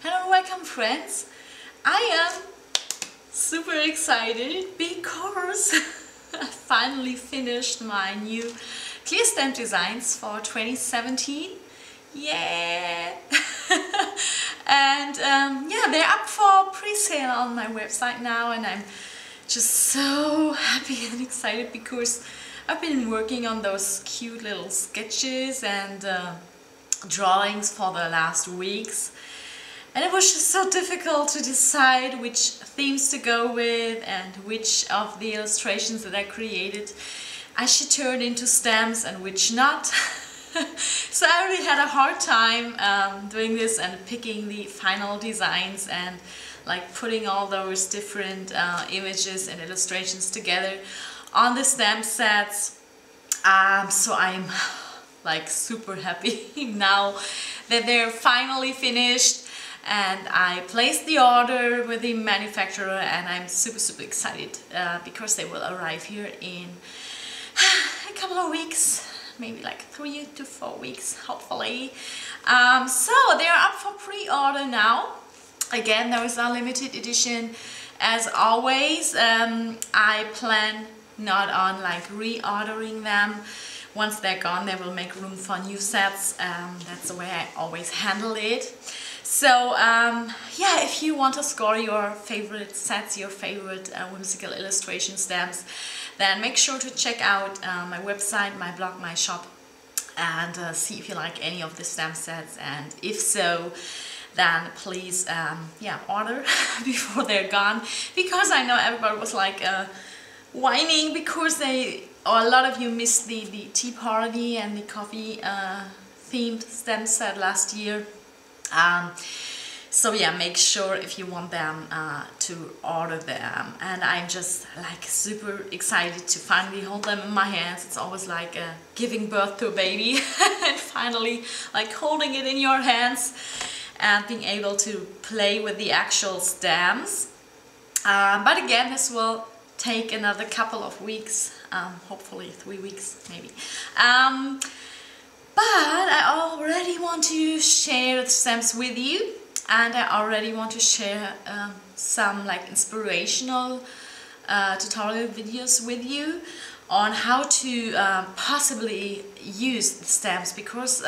Hello, welcome friends. I am super excited because I finally finished my new clear stamp designs for 2017. Yeah! And yeah, they're up for pre-sale on my website now, and I'm just so happy and excited because I've been working on those cute little sketches and drawings for the last weeks. And it was just so difficult to decide which themes to go with and which of the illustrations that I created I should turn into stamps and which not. So I really had a hard time doing this and picking the final designs and like putting all those different images and illustrations together on the stamp sets. So I'm like super happy now that they're finally finished. And I placed the order with the manufacturer, and I'm super excited because they will arrive here in a couple of weeks, maybe like 3 to 4 weeks, hopefully. So they are up for pre-order now. Again, those are limited edition as always. I plan not on like reordering them. Once they're gone, they will make room for new sets. That's the way I always handle it. So yeah, if you want to score your favorite sets, your favorite whimsical illustration stamps, then make sure to check out my website, my blog, my shop, and see if you like any of the stamp sets. And if so, then please yeah, order before they're gone, because I know everybody was like whining because a lot of you missed the tea party and the coffee themed stamp set last year. So yeah, make sure if you want them to order them. And I'm just like super excited to finally hold them in my hands. It's always like giving birth to a baby and finally like holding it in your hands and being able to play with the actual stamps. But again, this will take another couple of weeks, hopefully 3 weeks maybe. But I already want to share the stamps with you, and I already want to share some like inspirational tutorial videos with you on how to possibly use the stamps, because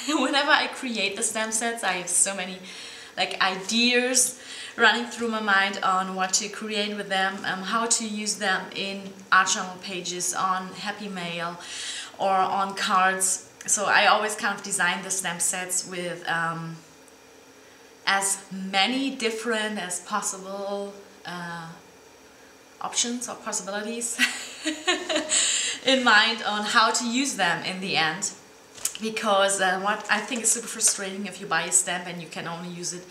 whenever I create the stamp sets, I have so many like ideas running through my mind on what to create with them, how to use them in art journal pages, on Happy Mail, or on cards. So I always kind of design the stamp sets with as many different as possible options or possibilities in mind on how to use them in the end. Because what I think is super frustrating if you buy a stamp and you can only use it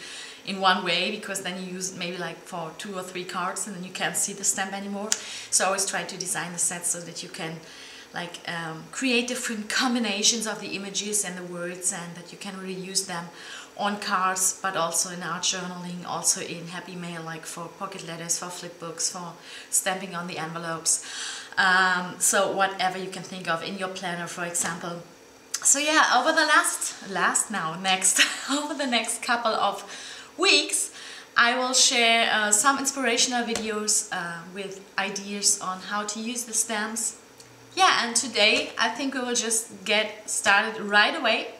in one way, because then you use it maybe like for 2 or 3 cards and then you can't see the stamp anymore. So I always try to design the sets so that you can like create different combinations of the images and the words, and that you can really use them on cards, but also in art journaling, also in Happy Mail, like for pocket letters, for flip books, for stamping on the envelopes. So whatever you can think of in your planner, for example. So yeah, over the over the next couple of weeks, I will share some inspirational videos with ideas on how to use the stamps. Yeah, and today I think we will just get started right away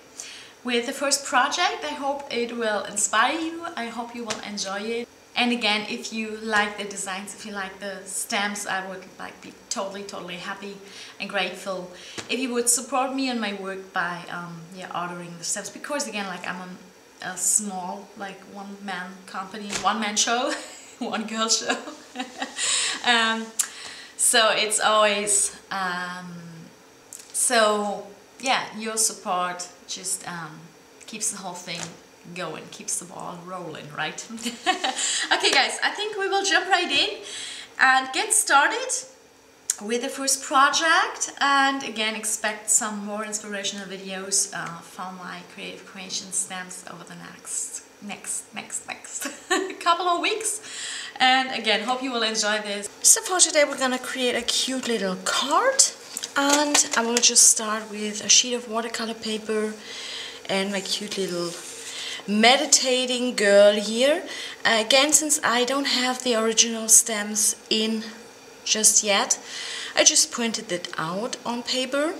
with the first project. I hope it will inspire you. I hope you will enjoy it. And again, if you like the designs, if you like the stamps, I would like be totally happy and grateful if you would support me and my work by yeah, ordering the stamps. Because again, like I'm a small like one-man company, one-man show, one-girl show. So it's always so yeah, your support just keeps the whole thing going, keeps the ball rolling, right? Okay guys, I think we will jump right in and get started with the first project. And again, expect some more inspirational videos from my Cre8tive Cre8tions stamps over the next couple of weeks. And again, hope you will enjoy this. So for today we're gonna create a cute little card, and I will just start with a sheet of watercolor paper and my cute little meditating girl here. Again, since I don't have the original stamps in just yet, I just printed it out on paper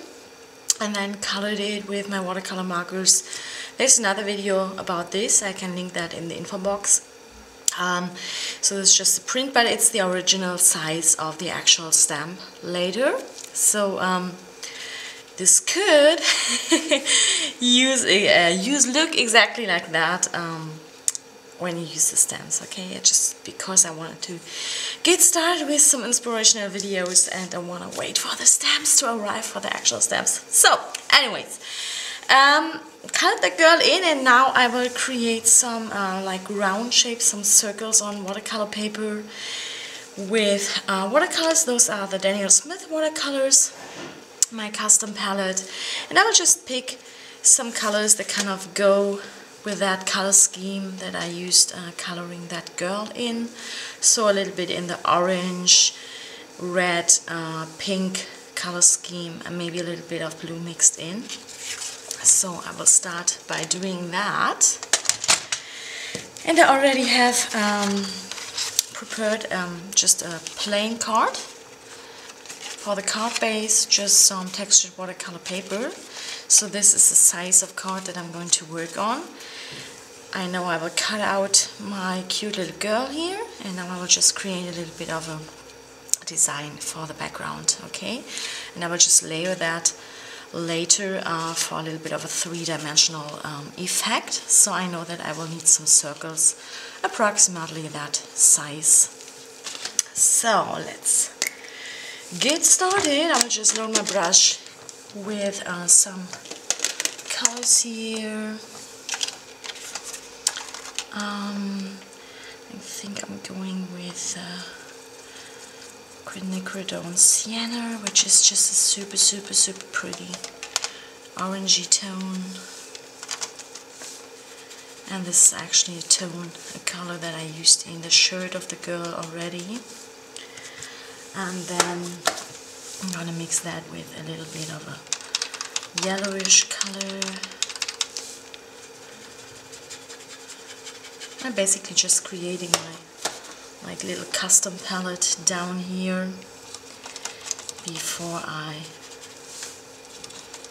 and then colored it with my watercolor markers. There's another video about this, I can link that in the info box. So it's just a print, but it's the original size of the actual stamp later. So this could look exactly like that when you use the stamps, okay? Just because I wanted to get started with some inspirational videos and I want to wait for the stamps to arrive, for the actual stamps. So anyways, cut the girl in, and now I will create some like round shapes, some circles on watercolor paper with watercolors. Those are the Daniel Smith watercolors, my custom palette, and I will just pick some colors that kind of go with that color scheme that I used coloring that girl in. So a little bit in the orange, red, pink color scheme, and maybe a little bit of blue mixed in. So I will start by doing that. And I already have prepared just a plain card. For the card base, just some textured watercolor paper. So this is the size of card that I'm going to work on. I know I will cut out my cute little girl here, and now I will just create a little bit of a design for the background, okay? And I will just layer that later for a little bit of a three-dimensional effect. So I know that I will need some circles approximately that size. So let's get started. I will just load my brush with some colors here. I think I'm going with Cre8tive Sienna, which is just a super pretty orangey tone. And this is actually a color that I used in the shirt of the girl already. And then I'm gonna mix that with a little bit of a yellowish color. I'm basically just creating my like little custom palette down here before I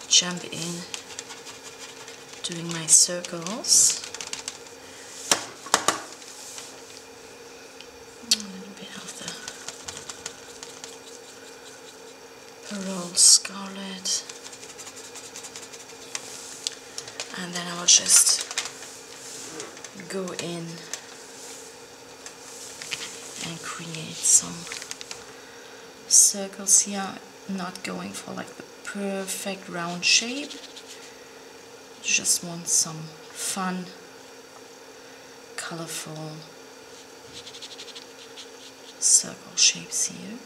jump in doing my circles. A little bit of the Pearl Scarlet, and then I will just go in and create some circles here. Not going for like the perfect round shape, just want some fun, colorful circle shapes here.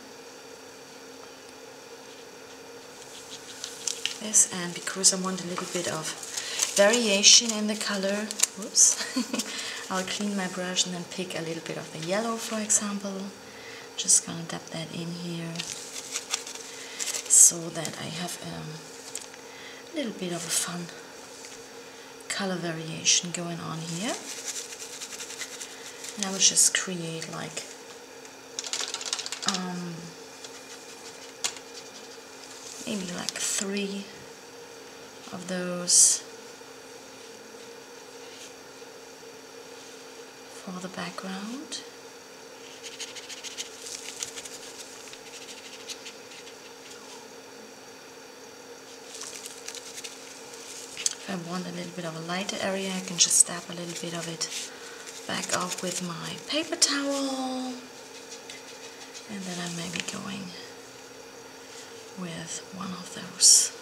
This, and because I want a little bit of variation in the color, whoops, I'll clean my brush and then pick a little bit of the yellow, for example. Just gonna dab that in here so that I have a little bit of a fun color variation going on here. And I will just create like maybe like 3 of those for the background. If I want a little bit of a lighter area, I can just dab a little bit of it back off with my paper towel. And then I may be going with one of those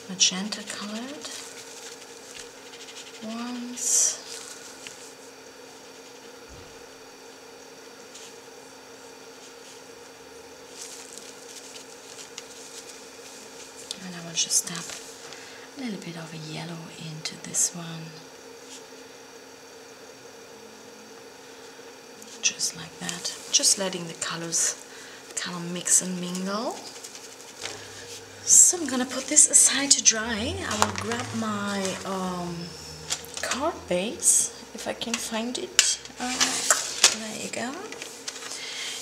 magenta colored ones. And I will just dab a little bit of a yellow into this one. Just like that. Just letting the colors kind of mix and mingle. So I'm gonna put this aside to dry. I will grab my card base, if I can find it. There you go.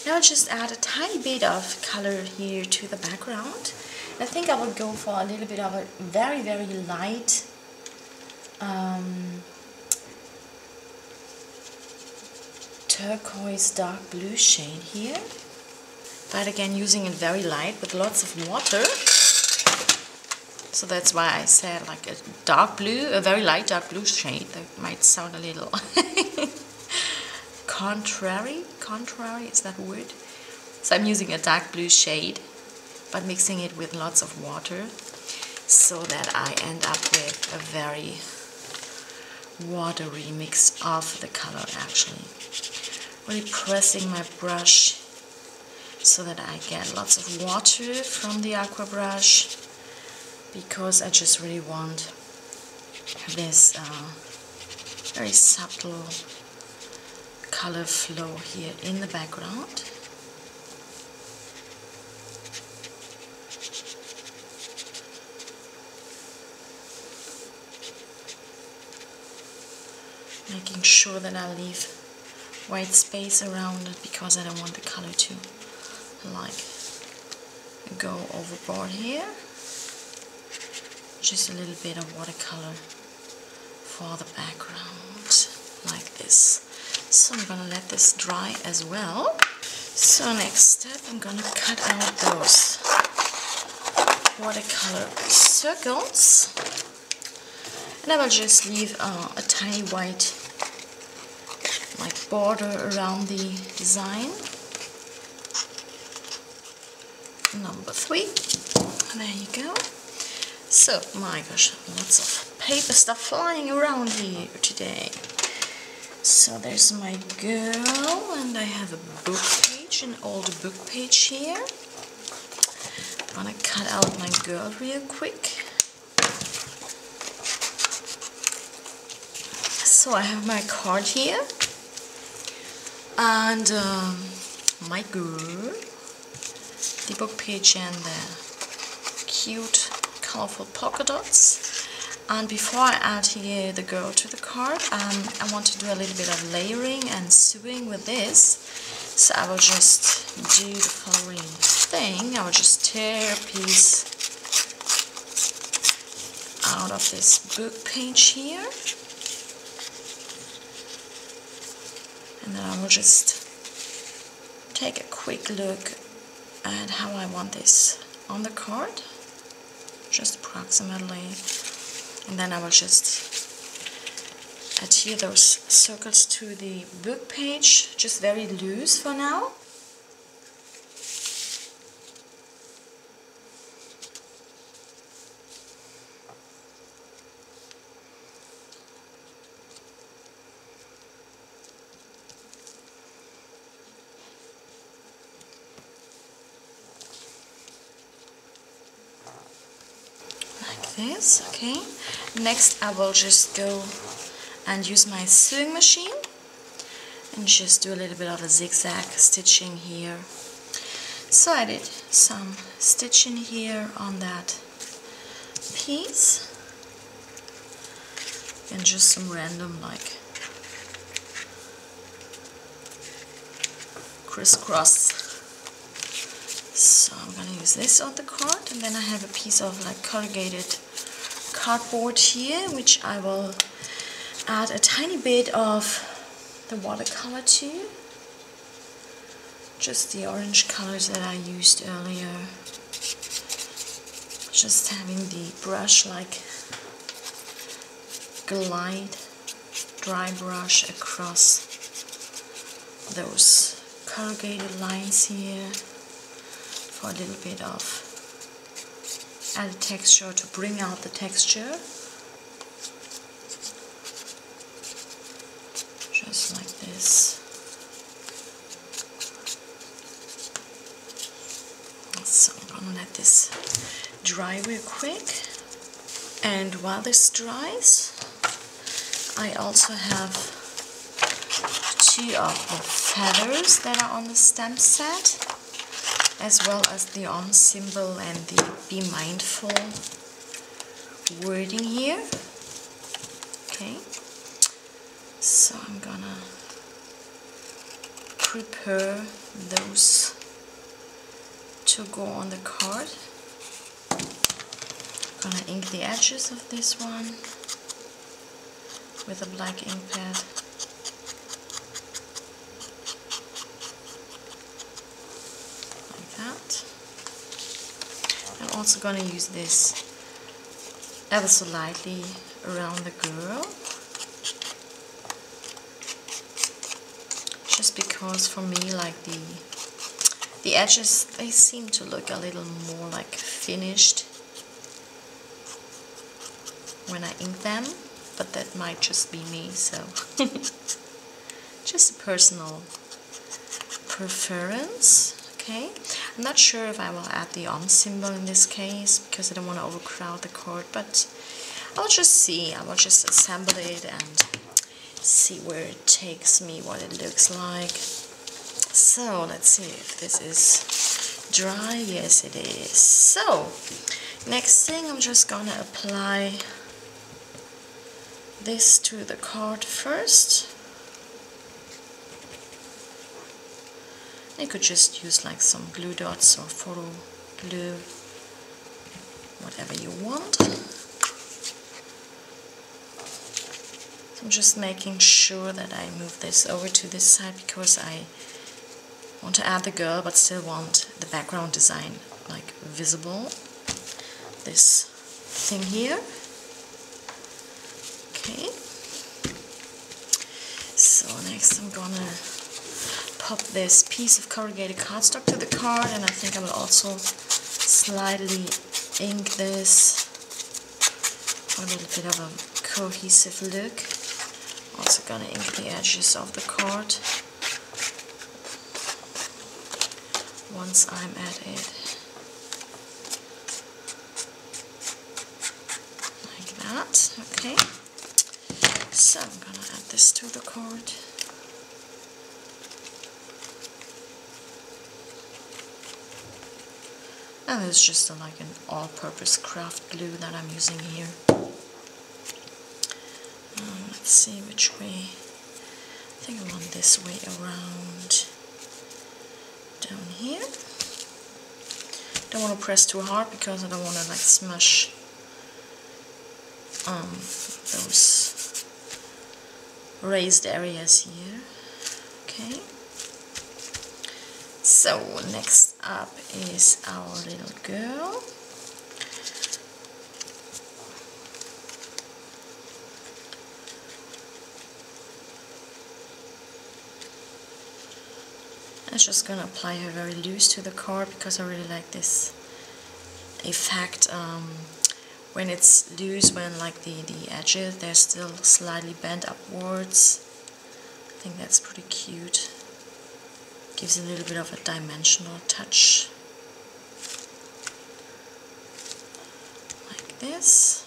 Now I'll just add a tiny bit of color here to the background. I think I will go for a little bit of a very, very light turquoise dark blue shade here. But again, using it very light with lots of water. So that's why I said like a dark blue, a very light dark blue shade. That might sound a little contrary, is that a word? So I'm using a dark blue shade, but mixing it with lots of water so that I end up with a very watery mix of the color actually. Really pressing my brush so that I get lots of water from the aqua brush, because I just really want this very subtle color flow here in the background. Making sure that I leave white space around it, because I don't want the color to like go overboard here. Just a little bit of watercolor for the background, like this. So I'm gonna let this dry as well. So next step, I'm gonna cut out those watercolor circles, and I will just leave a tiny white like border around the design. Number 3. There you go. So, my gosh, lots of paper stuff flying around here today. So there's my girl, and I have a book page, an old book page here. I'm gonna cut out my girl real quick. So I have my card here, and my girl, the book page, and the cute colorful polka dots. And before I add here the girl to the card, I want to do a little bit of layering and sewing with this. So I will just do the following thing. I will just tear a piece out of this book page here, and then I will just take a quick look at how I want this on the card, just approximately, and then I will just adhere those circles to the book page, just very loose for now. This, okay. Next I will just go and use my sewing machine and just do a little bit of a zigzag stitching here. So I did some stitching here on that piece, and just some random like crisscross. So I'm going to use this on the card, and then I have a piece of like corrugated cardboard here, which I will add a tiny bit of the watercolor to, just the orange colors that I used earlier, just having the brush like glide, dry brush across those corrugated lines here for a little bit of added texture to bring out the texture, just like this. So I'm gonna let this dry real quick, and while this dries, I also have 2 of the feathers that are on the stamp set, as well as the on symbol and the be mindful wording here. Okay, So I'm gonna prepare those to go on the card. Gonna ink the edges of this one with a black ink pad. Like that. I'm also gonna use this ever so lightly around the girl. Just because for me, like the edges, they seem to look a little more like finished when I ink them, but that might just be me, so just a personal preference. Okay, I'm not sure if I will add the on symbol in this case because I don't want to overcrowd the card, but I'll just see. I will just assemble it and see where it takes me, what it looks like. So let's see if this is dry. Yes, it is. So next thing, I'm just gonna apply this to the card first. You could just use like some glue dots or photo glue, whatever you want. I'm just making sure that I move this over to this side because I want to add the girl but still want the background design like visible. This thing here. Okay. So next I'm gonna pop this piece of corrugated cardstock to the card, and I think I will also slightly ink this for a little bit of a cohesive look. Also gonna ink the edges of the card once I'm at it. Like that, okay. So I'm gonna add this to the card. And it's just like an all-purpose craft glue that I'm using here. Let's see which way. I think I want this way around down here. Don't want to press too hard because I don't want to like smush those raised areas here. Okay. So next up is our little girl. I'm just gonna apply her very loose to the card because I really like this effect when it's loose, when like the edges they're still slightly bent upwards. I think that's pretty cute. Gives a little bit of a dimensional touch. Like this.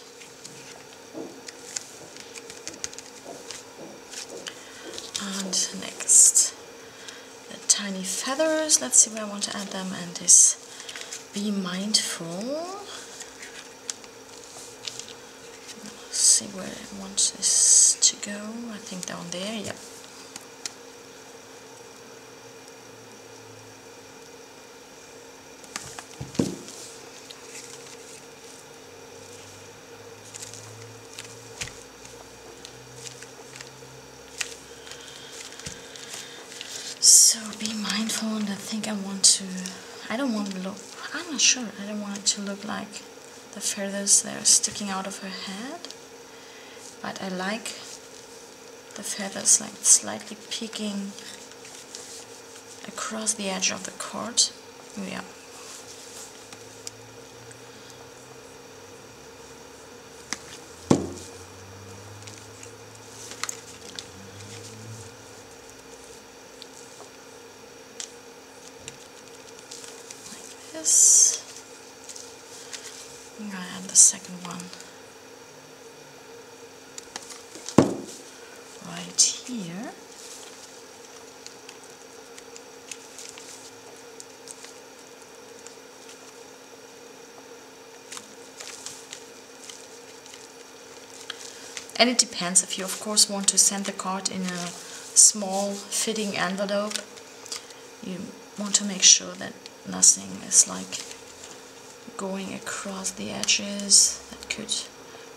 And next, the tiny feathers. Let's see where I want to add them, and this Be Mindful. Let's see where I want this to go. I think down there, yep. So be mindful, and I think I want to, I don't want to look, I'm not sure, I don't want it to look like the feathers that are sticking out of her head, but I like the feathers like slightly peeking across the edge of the card. Yeah. This. I'm gonna add the second one right here. And it depends if you of course want to send the card in a small fitting envelope. You want to make sure that nothing is like going across the edges that could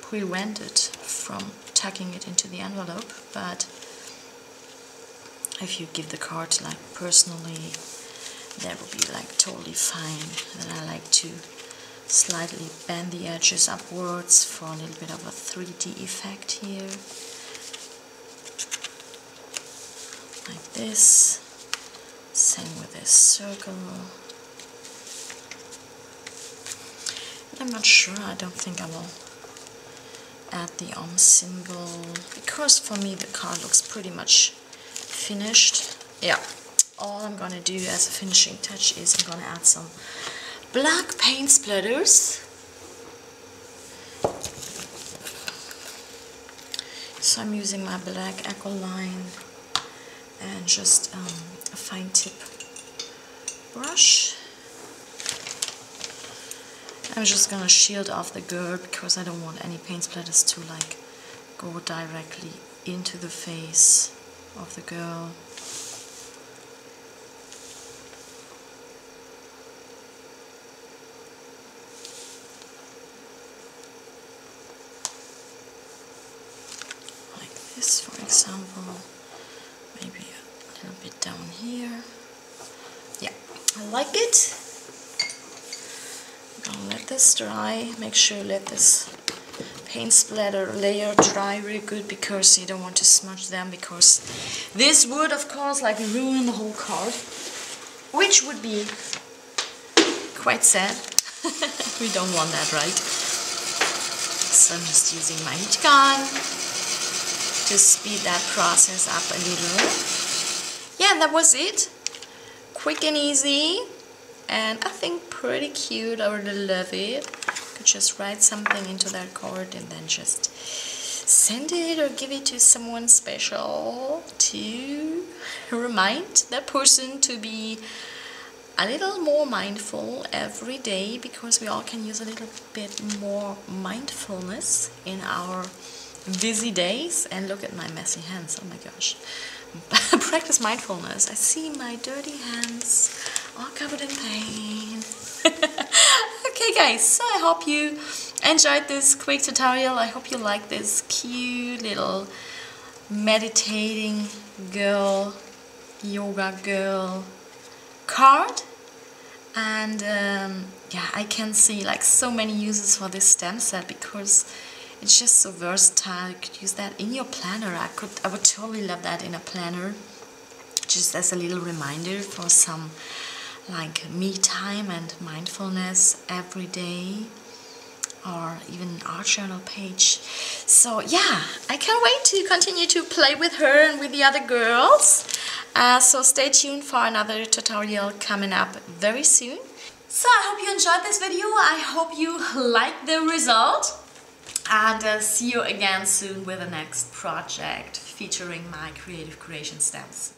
prevent it from tucking it into the envelope. But if you give the card like personally, that will be like totally fine. And I like to slightly bend the edges upwards for a little bit of a 3D effect here, like this. Same with this circle. I'm not sure, I don't think I will add the symbol, because for me the card looks pretty much finished. Yeah, all I'm gonna do as a finishing touch is I'm gonna add some black paint splatters. So I'm using my black Aqualine and just a fine tip brush. I'm just gonna shield off the girl because I don't want any paint splatters to like go directly into the face of the girl. Like this, for example. Maybe a little bit down here. Yeah, I like it. I'll let this dry. Make sure you let this paint splatter layer dry really good, because you don't want to smudge them, because this would of course like ruin the whole card, which would be quite sad. We don't want that, right? So I'm just using my heat gun to speed that process up a little. Yeah, that was it. Quick and easy. And I think pretty cute. I really love it. Could just write something into that card and then just send it or give it to someone special to remind that person to be a little more mindful every day, because we all can use a little bit more mindfulness in our busy days. And look at my messy hands, oh my gosh. Practice mindfulness. I see my dirty hands all covered in paint. Okay guys, so I hope you enjoyed this quick tutorial. I hope you like this cute little meditating girl, yoga girl card. And yeah, I can see like so many uses for this stamp set, because it's just so versatile. You could use that in your planner. I would totally love that in a planner, just as a little reminder for some like me time and mindfulness every day, or even an art journal page. So yeah, I can't wait to continue to play with her and with the other girls. So stay tuned for another tutorial coming up very soon. So I hope you enjoyed this video. I hope you liked the result. And see you again soon with the next project featuring my Cre8tive Cre8tion stamps.